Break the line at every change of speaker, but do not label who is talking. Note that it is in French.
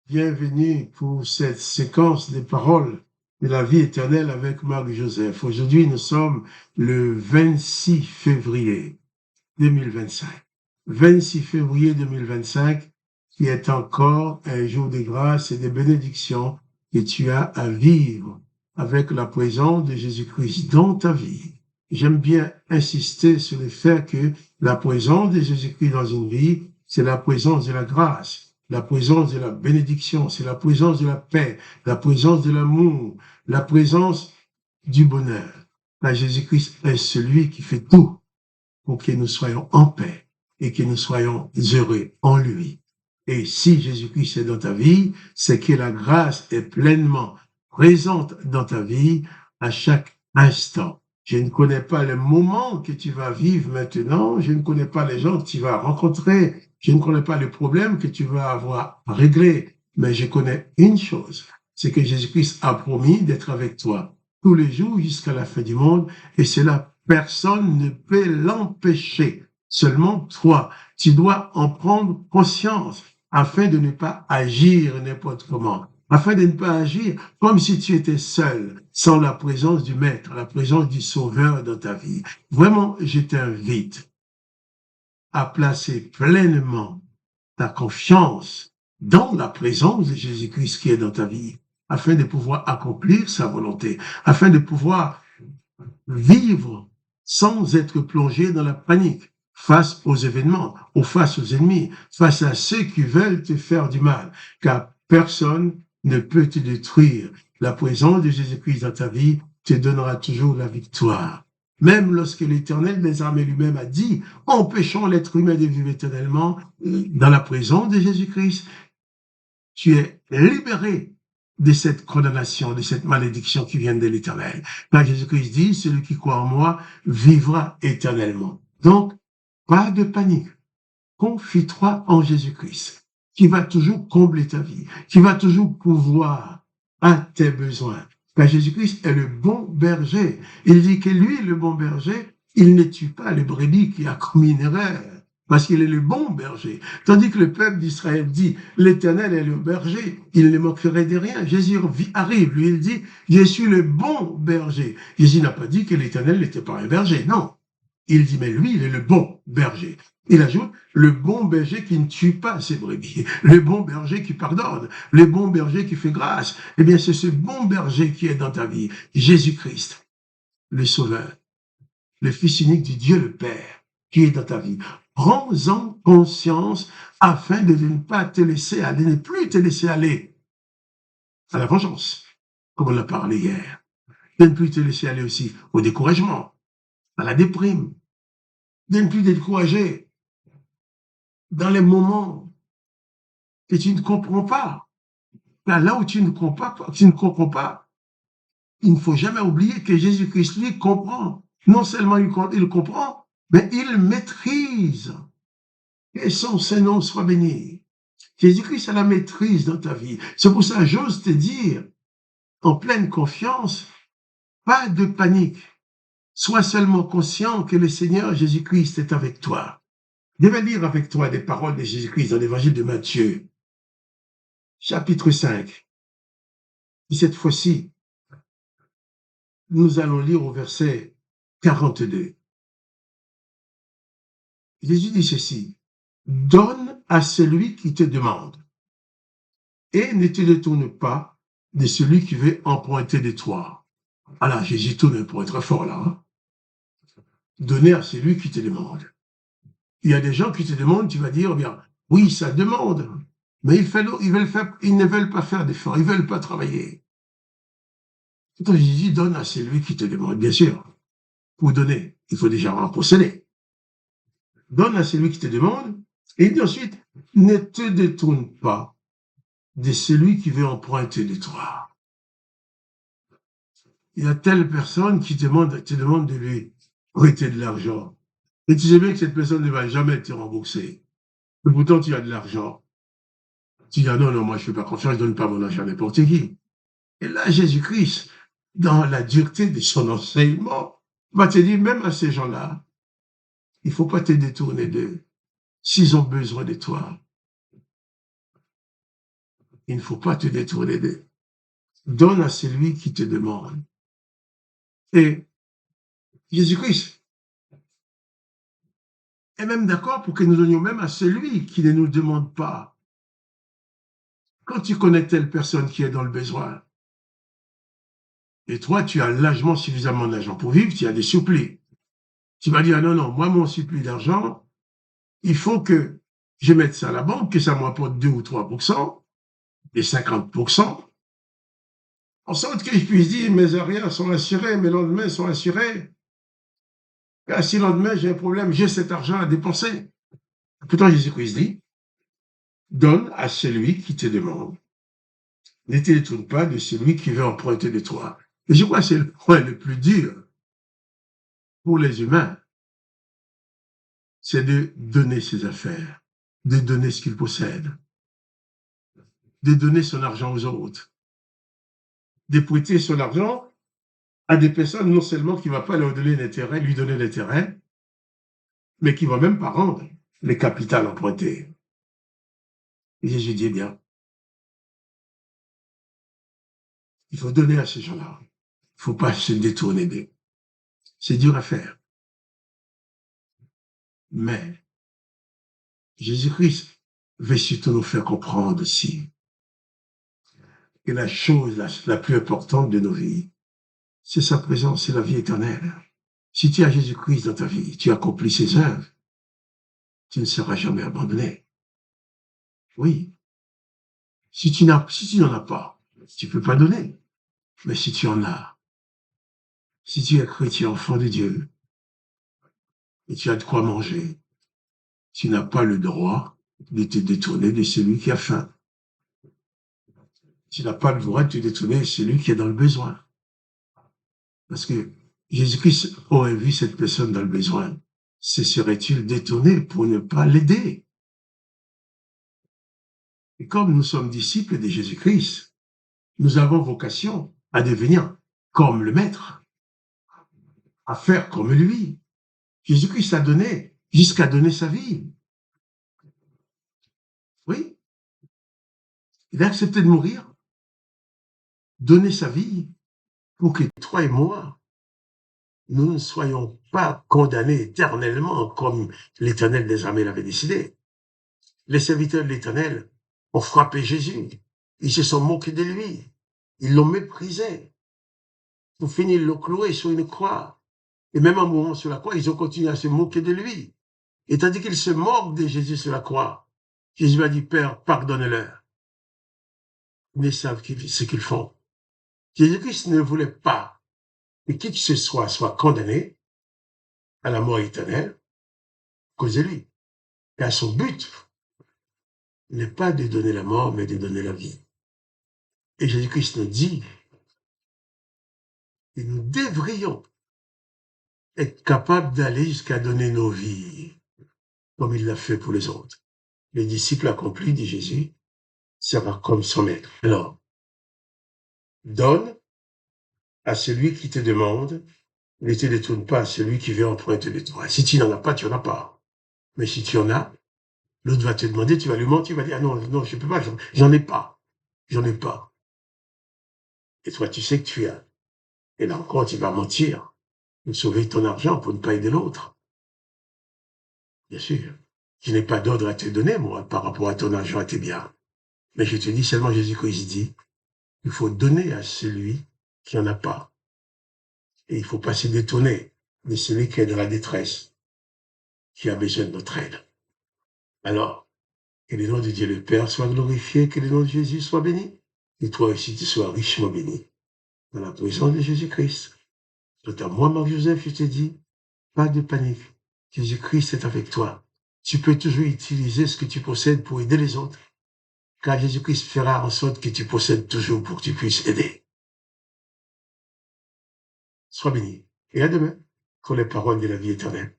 Bienvenue pour cette séquence des paroles de la vie éternelle avec Marc-Joseph. Aujourd'hui, nous sommes le 26 février 2025. 26 février 2025, qui est encore un jour de grâce et de bénédiction que tu as à vivre avec la présence de Jésus-Christ dans ta vie. J'aime bien insister sur le fait que la présence de Jésus-Christ dans une vie, c'est la présence de la grâce, la présence de la bénédiction, c'est la présence de la paix, la présence de l'amour, la présence du bonheur. Là, Jésus-Christ est celui qui fait tout pour que nous soyons en paix et que nous soyons heureux en lui. Et si Jésus-Christ est dans ta vie, c'est que la grâce est pleinement présente dans ta vie à chaque instant. Je ne connais pas le moment que tu vas vivre maintenant, je ne connais pas les gens que tu vas rencontrer, je ne connais pas le problème que tu vas avoir à régler, mais je connais une chose, c'est que Jésus-Christ a promis d'être avec toi tous les jours jusqu'à la fin du monde, et cela, personne ne peut l'empêcher. Seulement toi, tu dois en prendre conscience afin de ne pas agir n'importe comment, afin de ne pas agir comme si tu étais seul, sans la présence du Maître, la présence du Sauveur dans ta vie. Vraiment, je t'invite à placer pleinement ta confiance dans la présence de Jésus-Christ qui est dans ta vie, afin de pouvoir accomplir sa volonté, afin de pouvoir vivre sans être plongé dans la panique face aux événements, ou face aux ennemis, face à ceux qui veulent te faire du mal, car personne ne peut te détruire. La présence de Jésus-Christ dans ta vie te donnera toujours la victoire. Même lorsque l'Éternel des armées lui-même a dit, empêchons l'être humain de vivre éternellement, dans la présence de Jésus-Christ, tu es libéré de cette condamnation, de cette malédiction qui vient de l'Éternel. Car Jésus-Christ dit, celui qui croit en moi vivra éternellement. Donc, pas de panique. Confie-toi en Jésus-Christ, qui va toujours combler ta vie, qui va toujours pouvoir à tes besoins. Car Jésus-Christ est le bon berger. Il dit que lui, le bon berger, il ne tue pas les brebis qui a commis une erreur, parce qu'il est le bon berger. Tandis que le peuple d'Israël dit, l'Éternel est le berger, il ne manquerait de rien. Jésus arrive, lui, il dit, je suis le bon berger. Jésus n'a pas dit que l'Éternel n'était pas un berger, non. Il dit, mais lui, il est le bon berger. Il ajoute, le bon berger qui ne tue pas ses brebis, le bon berger qui pardonne, le bon berger qui fait grâce. Eh bien, c'est ce bon berger qui est dans ta vie, Jésus-Christ, le Sauveur, le Fils unique du Dieu le Père, qui est dans ta vie. Prends-en conscience afin de ne pas te laisser aller, de ne plus te laisser aller à la vengeance, comme on l'a parlé hier. De ne plus te laisser aller aussi au découragement, à la déprime, de ne plus te décourager dans les moments que tu ne comprends pas. Là où tu ne comprends pas, il ne faut jamais oublier que Jésus-Christ, lui, comprend. Non seulement il comprend, mais il maîtrise. Et son Saint-Nom soit béni. Jésus-Christ a la maîtrise dans ta vie. C'est pour ça que j'ose te dire, en pleine confiance, pas de panique. Sois seulement conscient que le Seigneur Jésus-Christ est avec toi. Je vais lire avec toi des paroles de Jésus-Christ dans l'évangile de Matthieu, chapitre 5. Et cette fois-ci, nous allons lire au verset 42. Jésus dit ceci, « Donne à celui qui te demande et ne te détourne pas de celui qui veut emprunter de toi. » Alors, Jésus tourne pour être fort là. Hein? Donner à celui qui te demande. Il y a des gens qui te demandent, tu vas dire, eh bien, oui, ça demande, mais ils ne veulent pas faire d'efforts, ils ne veulent pas travailler. Quand Jésus donne à celui qui te demande, bien sûr, pour donner, il faut déjà en posséder. Donne à celui qui te demande, et il dit ensuite, ne te détourne pas de celui qui veut emprunter de toi. Il y a telle personne qui te demande de lui prêter de l'argent. Et tu sais bien que cette personne ne va jamais te rembourser. Et pourtant, tu as de l'argent. Tu dis, ah non, moi, je ne fais pas confiance, je ne donne pas mon argent à n'importe qui. Et là, Jésus-Christ, dans la dureté de son enseignement, va te dire, même à ces gens-là, il ne faut pas te détourner d'eux, s'ils ont besoin de toi. il ne faut pas te détourner d'eux. Donne à celui qui te demande. Et Jésus-Christ est même d'accord pour que nous donnions même à celui qui ne nous demande pas. Quand tu connais telle personne qui est dans le besoin, et toi, tu as largement suffisamment d'argent pour vivre, tu as des supplis. Tu vas dire, non, moi, mon suppli d'argent, il faut que je mette ça à la banque, que ça m'apporte 2 ou 3%, et 50%, en sorte que je puisse dire, mes arrières sont assurés, mes lendemains sont assurés. Et si le lendemain, j'ai un problème, j'ai cet argent à dépenser. Pourtant, Jésus-Christ dit, donne à celui qui te demande. Ne te détourne pas de celui qui veut emprunter de toi. Et je crois que c'est le point le plus dur pour les humains, c'est de donner ses affaires, de donner ce qu'il possède, de donner son argent aux autres, de prêter son argent à des personnes non seulement qui ne vont pas leur donner l'intérêt, lui donner l'intérêt, mais qui ne vont même pas rendre les capitales empruntées. Et Jésus dit, bien, il faut donner à ces gens-là. Il ne faut pas se détourner d'eux. C'est dur à faire. Mais Jésus-Christ veut surtout nous faire comprendre aussi que la chose la plus importante de nos vies, c'est sa présence, c'est la vie éternelle. Si tu as Jésus-Christ dans ta vie, tu accomplis ses œuvres, tu ne seras jamais abandonné. Oui. Si tu n'en as pas, tu ne peux pas donner. Mais si tu en as, si tu es chrétien, enfant de Dieu, et tu as de quoi manger, tu n'as pas le droit de te détourner de celui qui a faim. Tu n'as pas le droit de te détourner de celui qui est dans le besoin. Parce que Jésus-Christ aurait vu cette personne dans le besoin. Se serait-il détourné pour ne pas l'aider? Et comme nous sommes disciples de Jésus-Christ, nous avons vocation à devenir comme le Maître, à faire comme lui. Jésus-Christ a donné, jusqu'à donner sa vie. Oui, il a accepté de mourir, donner sa vie, pour que toi et moi, nous ne soyons pas condamnés éternellement comme l'Éternel des armées l'avait décidé. Les serviteurs de l'Éternel ont frappé Jésus. Ils se sont moqués de lui. Ils l'ont méprisé. Pour finir, ils l'ont cloué sur une croix. Et même en mourant sur la croix, ils ont continué à se moquer de lui. Et tandis qu'ils se moquent de Jésus sur la croix, Jésus a dit, Père, pardonne-leur. Ils savent ce qu'ils font. Jésus-Christ ne voulait pas que qui que ce soit condamné à la mort éternelle à cause de lui. Car son but n'est pas de donner la mort, mais de donner la vie. Et Jésus-Christ nous dit que nous devrions être capables d'aller jusqu'à donner nos vies, comme il l'a fait pour les autres. Les disciples accomplis, dit Jésus, sera comme son maître. Alors, donne à celui qui te demande, ne te détourne pas à celui qui veut emprunter de toi. Si tu n'en as pas, tu n'en as pas. Mais si tu en as, l'autre va te demander, tu vas lui mentir, tu vas dire, ah non, je ne peux pas, j'en ai pas. J'en ai pas. Et toi, tu sais que tu as. Et là encore, tu vas mentir pour sauver ton argent, pour ne pas aider l'autre. Bien sûr. Je n'ai pas d'ordre à te donner, moi, par rapport à ton argent, à tes biens. Mais je te dis seulement, Jésus-Christ dit, il faut donner à celui qui n'en a pas. Et il ne faut pas se détourner de celui qui est dans la détresse, qui a besoin de notre aide. Alors, que le nom de Dieu le Père soit glorifié, que le nom de Jésus soit béni, et toi aussi tu sois richement béni. Dans la présence de Jésus-Christ. Quant à moi, Marc-Joseph, je te dis, pas de panique. Jésus-Christ est avec toi. Tu peux toujours utiliser ce que tu possèdes pour aider les autres. Car Jésus-Christ fera en sorte que tu possèdes toujours pour que tu puisses aider. Sois béni. Et à demain pour les paroles de la vie éternelle.